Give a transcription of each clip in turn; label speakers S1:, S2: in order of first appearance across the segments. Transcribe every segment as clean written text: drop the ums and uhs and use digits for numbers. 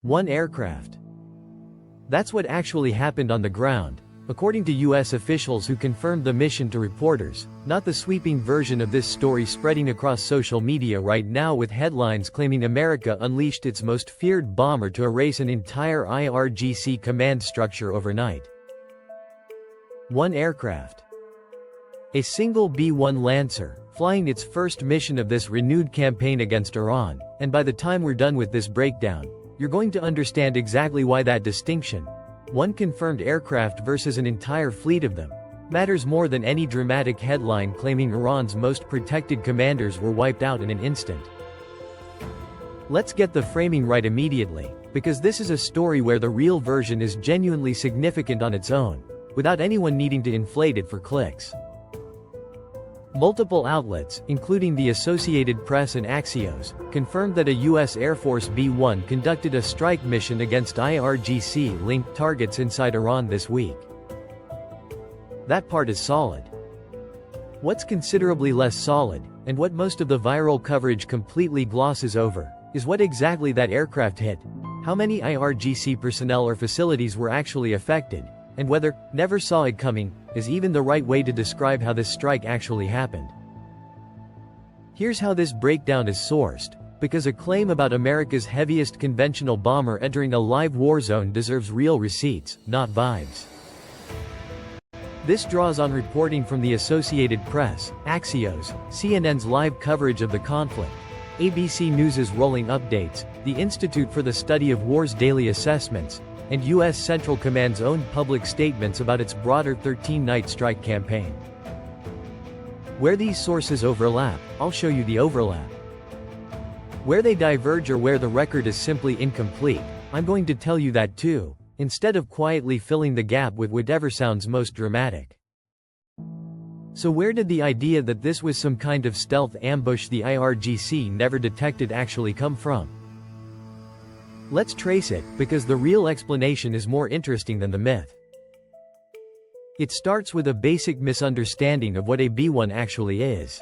S1: One aircraft. That's what actually happened on the ground, according to U.S. officials who confirmed the mission to reporters, not the sweeping version of this story spreading across social media right now with headlines claiming America unleashed its most feared bomber to erase an entire IRGC command structure overnight. One aircraft. A single B-1 Lancer, flying its first mission of this renewed campaign against Iran, and by the time we're done with this breakdown, you're going to understand exactly why that distinction, one confirmed aircraft versus an entire fleet of them, matters more than any dramatic headline claiming Iran's most protected commanders were wiped out in an instant. Let's get the framing right immediately, because this is a story where the real version is genuinely significant on its own, without anyone needing to inflate it for clicks. Multiple outlets, including the Associated Press and Axios, confirmed that a U.S. Air Force B-1 conducted a strike mission against IRGC-linked targets inside Iran this week. That part is solid. What's considerably less solid, and what most of the viral coverage completely glosses over, is what exactly that aircraft hit, how many IRGC personnel or facilities were actually affected, and whether "never saw it coming" is even the right way to describe how this strike actually happened. Here's how this breakdown is sourced, because a claim about America's heaviest conventional bomber entering a live war zone deserves real receipts, not vibes. This draws on reporting from the Associated Press, Axios, CNN's live coverage of the conflict, ABC News's rolling updates, the Institute for the Study of War's daily assessments, and U.S. Central Command's own public statements about its broader 13-night strike campaign. Where these sources overlap, I'll show you the overlap. Where they diverge or where the record is simply incomplete, I'm going to tell you that too, instead of quietly filling the gap with whatever sounds most dramatic. So where did the idea that this was some kind of stealth ambush the IRGC never detected actually come from? Let's trace it, because the real explanation is more interesting than the myth. It starts with a basic misunderstanding of what a B-1 actually is.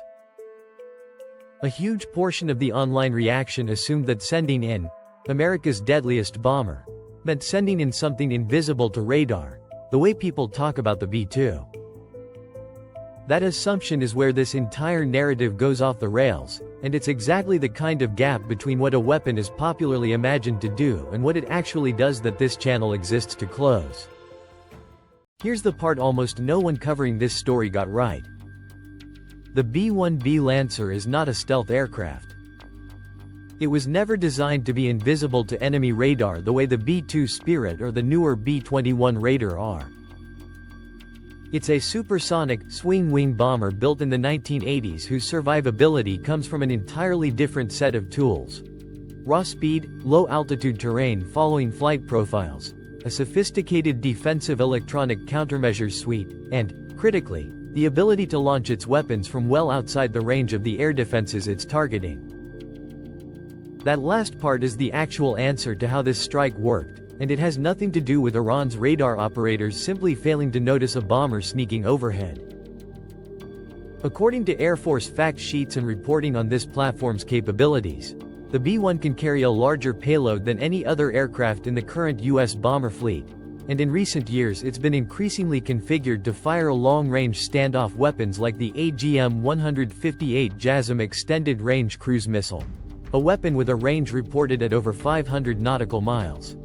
S1: A huge portion of the online reaction assumed that sending in America's deadliest bomber meant sending in something invisible to radar, the way people talk about the B-2. That assumption is where this entire narrative goes off the rails, and it's exactly the kind of gap between what a weapon is popularly imagined to do and what it actually does that this channel exists to close. Here's the part almost no one covering this story got right. The B-1B Lancer is not a stealth aircraft. It was never designed to be invisible to enemy radar the way the B-2 Spirit or the newer B-21 Raider are. It's a supersonic, swing-wing bomber built in the 1980s whose survivability comes from an entirely different set of tools. Raw speed, low-altitude terrain following flight profiles, a sophisticated defensive electronic countermeasures suite, and, critically, the ability to launch its weapons from well outside the range of the air defenses it's targeting. That last part is the actual answer to how this strike worked, and it has nothing to do with Iran's radar operators simply failing to notice a bomber sneaking overhead. According to Air Force fact sheets and reporting on this platform's capabilities, the B-1 can carry a larger payload than any other aircraft in the current U.S. bomber fleet, and in recent years it's been increasingly configured to fire long-range standoff weapons like the AGM-158 JASSM Extended Range Cruise Missile, a weapon with a range reported at over 500 nautical miles.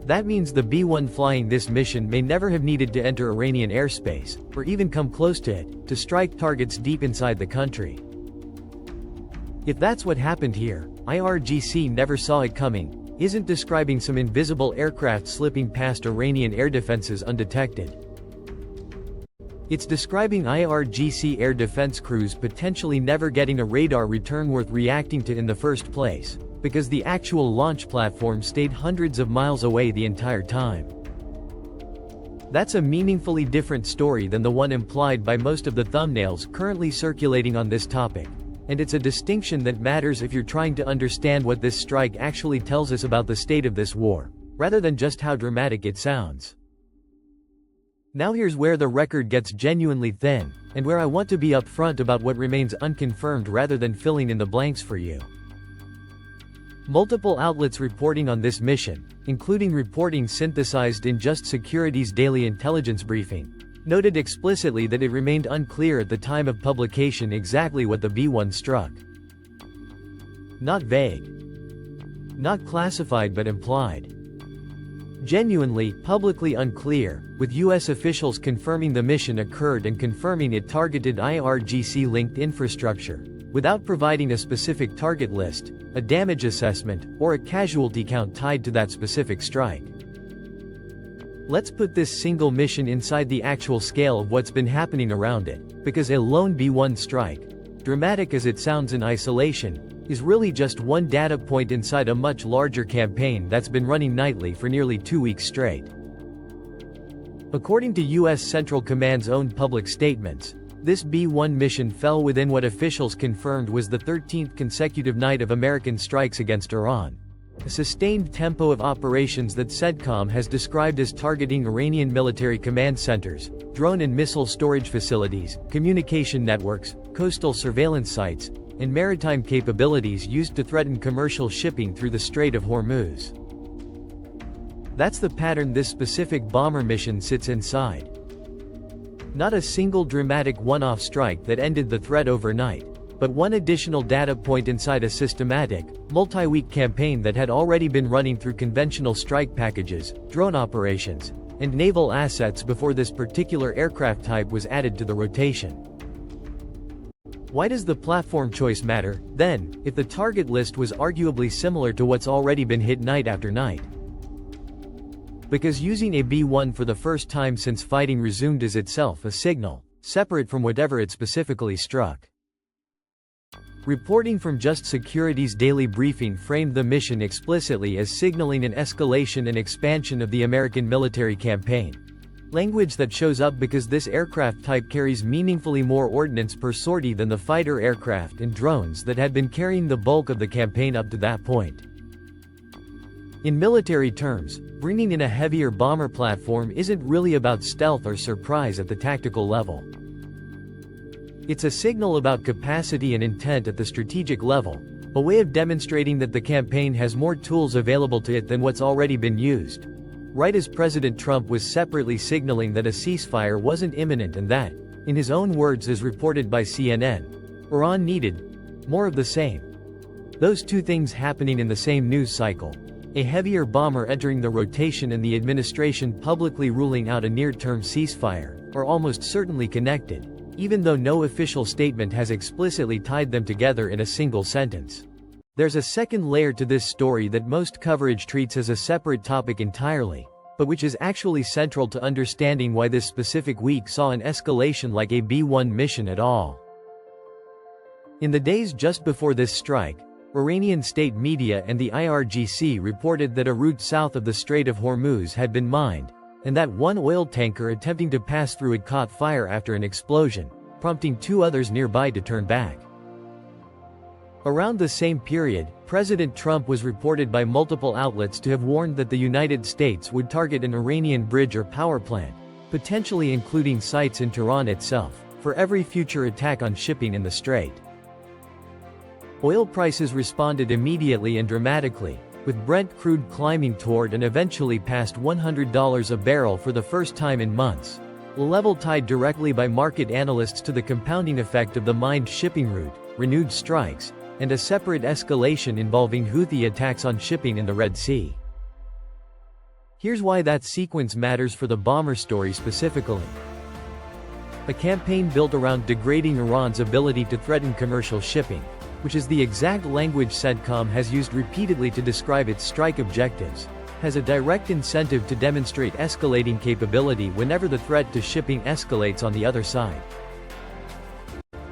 S1: That means the B-1 flying this mission may never have needed to enter Iranian airspace, or even come close to it, to strike targets deep inside the country. If that's what happened here, IRGC never saw it coming, isn't describing some invisible aircraft slipping past Iranian air defenses undetected. It's describing IRGC air defense crews potentially never getting a radar return worth reacting to in the first place, because the actual launch platform stayed hundreds of miles away the entire time. That's a meaningfully different story than the one implied by most of the thumbnails currently circulating on this topic, and it's a distinction that matters if you're trying to understand what this strike actually tells us about the state of this war, rather than just how dramatic it sounds. Now here's where the record gets genuinely thin, and where I want to be upfront about what remains unconfirmed rather than filling in the blanks for you. Multiple outlets reporting on this mission, including reporting synthesized in Just Security's daily intelligence briefing, noted explicitly that it remained unclear at the time of publication exactly what the B-1 struck. Not vague. Not classified but implied. Genuinely, publicly unclear, with U.S. officials confirming the mission occurred and confirming it targeted IRGC-linked infrastructure, without providing a specific target list, a damage assessment, or a casualty count tied to that specific strike. Let's put this single mission inside the actual scale of what's been happening around it, because a lone B-1 strike, dramatic as it sounds in isolation, is really just one data point inside a much larger campaign that's been running nightly for nearly 2 weeks straight. According to U.S. Central Command's own public statements, this B-1 mission fell within what officials confirmed was the 13th consecutive night of American strikes against Iran, a sustained tempo of operations that CENTCOM has described as targeting Iranian military command centers, drone and missile storage facilities, communication networks, coastal surveillance sites, and maritime capabilities used to threaten commercial shipping through the Strait of Hormuz. That's the pattern this specific bomber mission sits inside. Not a single dramatic one-off strike that ended the threat overnight, but one additional data point inside a systematic, multi-week campaign that had already been running through conventional strike packages, drone operations, and naval assets before this particular aircraft type was added to the rotation. Why does the platform choice matter, then, if the target list was arguably similar to what's already been hit night after night? Because using a B-1 for the first time since fighting resumed is itself a signal, separate from whatever it specifically struck. Reporting from Just Security's daily briefing framed the mission explicitly as signaling an escalation and expansion of the American military campaign. Language that shows up because this aircraft type carries meaningfully more ordnance per sortie than the fighter aircraft and drones that had been carrying the bulk of the campaign up to that point. In military terms, bringing in a heavier bomber platform isn't really about stealth or surprise at the tactical level. It's a signal about capacity and intent at the strategic level, a way of demonstrating that the campaign has more tools available to it than what's already been used. Right as President Trump was separately signaling that a ceasefire wasn't imminent and that, in his own words as reported by CNN, Iran needed more of the same. Those two things happening in the same news cycle. A heavier bomber entering the rotation and the administration publicly ruling out a near-term ceasefire, are almost certainly connected, even though no official statement has explicitly tied them together in a single sentence. There's a second layer to this story that most coverage treats as a separate topic entirely, but which is actually central to understanding why this specific week saw an escalation like a B-1 mission at all. In the days just before this strike, Iranian state media and the IRGC reported that a route south of the Strait of Hormuz had been mined, and that one oil tanker attempting to pass through it caught fire after an explosion, prompting 2 others nearby to turn back. Around the same period, President Trump was reported by multiple outlets to have warned that the United States would target an Iranian bridge or power plant, potentially including sites in Tehran itself, for every future attack on shipping in the Strait. Oil prices responded immediately and dramatically, with Brent crude climbing toward and eventually past $100 a barrel for the first time in months, a level tied directly by market analysts to the compounding effect of the mined shipping route, renewed strikes, and a separate escalation involving Houthi attacks on shipping in the Red Sea. Here's why that sequence matters for the bomber story specifically. A campaign built around degrading Iran's ability to threaten commercial shipping, which is the exact language CENTCOM has used repeatedly to describe its strike objectives, has a direct incentive to demonstrate escalating capability whenever the threat to shipping escalates on the other side.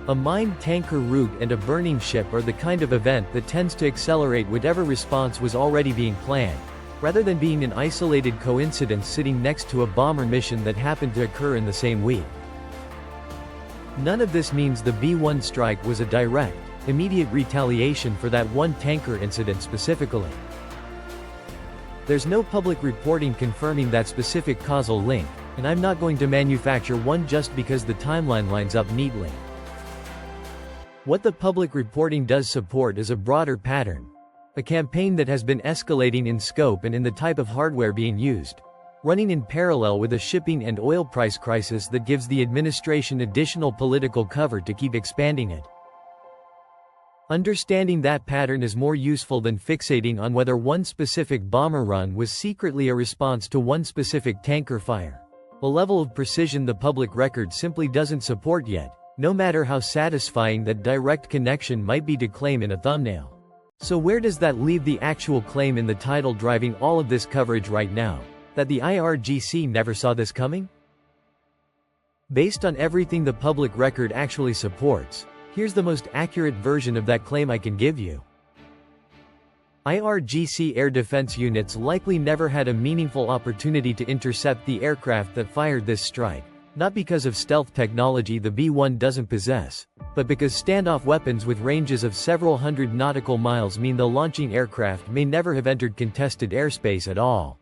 S1: A mined tanker route and a burning ship are the kind of event that tends to accelerate whatever response was already being planned, rather than being an isolated coincidence sitting next to a bomber mission that happened to occur in the same week. None of this means the B-1 strike was a direct, immediate retaliation for that one tanker incident specifically. There's no public reporting confirming that specific causal link, and I'm not going to manufacture one just because the timeline lines up neatly. What the public reporting does support is a broader pattern. A campaign that has been escalating in scope and in the type of hardware being used, running in parallel with a shipping and oil price crisis that gives the administration additional political cover to keep expanding it. Understanding that pattern is more useful than fixating on whether one specific bomber run was secretly a response to one specific tanker fire, a level of precision the public record simply doesn't support yet, no matter how satisfying that direct connection might be to claim in a thumbnail. So where does that leave the actual claim in the title driving all of this coverage right now? That the IRGC never saw this coming? Based on everything the public record actually supports, here's the most accurate version of that claim I can give you. IRGC air defense units likely never had a meaningful opportunity to intercept the aircraft that fired this strike, not because of stealth technology the B-1 doesn't possess, but because standoff weapons with ranges of several hundred nautical miles mean the launching aircraft may never have entered contested airspace at all.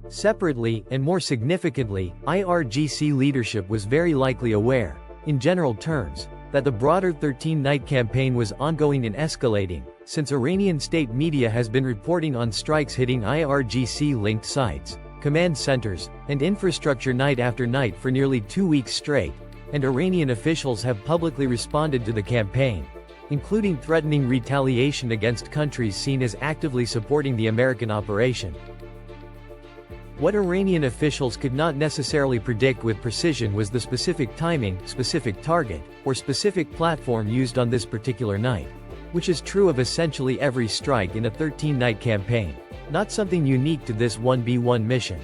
S1: Separately, and more significantly, IRGC leadership was very likely aware, in general terms, that the broader 13-night campaign was ongoing and escalating, since Iranian state media has been reporting on strikes hitting IRGC-linked sites, command centers, and infrastructure night after night for nearly 2 weeks straight, and Iranian officials have publicly responded to the campaign, including threatening retaliation against countries seen as actively supporting the American operation. What Iranian officials could not necessarily predict with precision was the specific timing, specific target, or specific platform used on this particular night, which is true of essentially every strike in a 13-night campaign, not something unique to this 1B1 mission.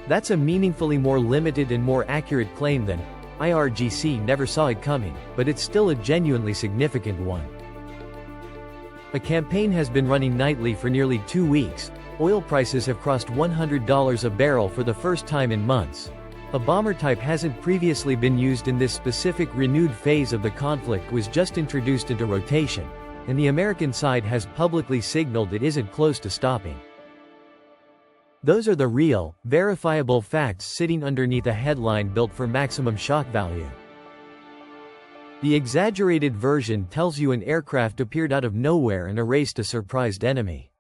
S1: That's a meaningfully more limited and more accurate claim than, IRGC never saw it coming, but it's still a genuinely significant one. A campaign has been running nightly for nearly 2 weeks. Oil prices have crossed $100 a barrel for the first time in months. A bomber type hasn't previously been used in this specific renewed phase of the conflict, was just introduced into rotation, and the American side has publicly signaled it isn't close to stopping. Those are the real, verifiable facts sitting underneath a headline built for maximum shock value. The exaggerated version tells you an aircraft appeared out of nowhere and erased a surprised enemy.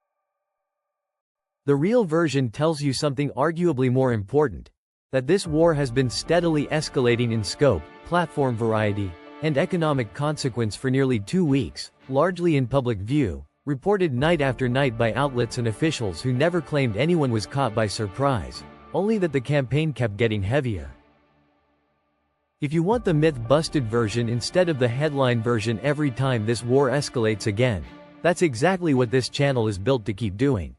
S1: The real version tells you something arguably more important, that this war has been steadily escalating in scope, platform variety, and economic consequence for nearly 2 weeks, largely in public view, reported night after night by outlets and officials who never claimed anyone was caught by surprise, only that the campaign kept getting heavier. If you want the myth-busted version instead of the headline version every time this war escalates again, that's exactly what this channel is built to keep doing.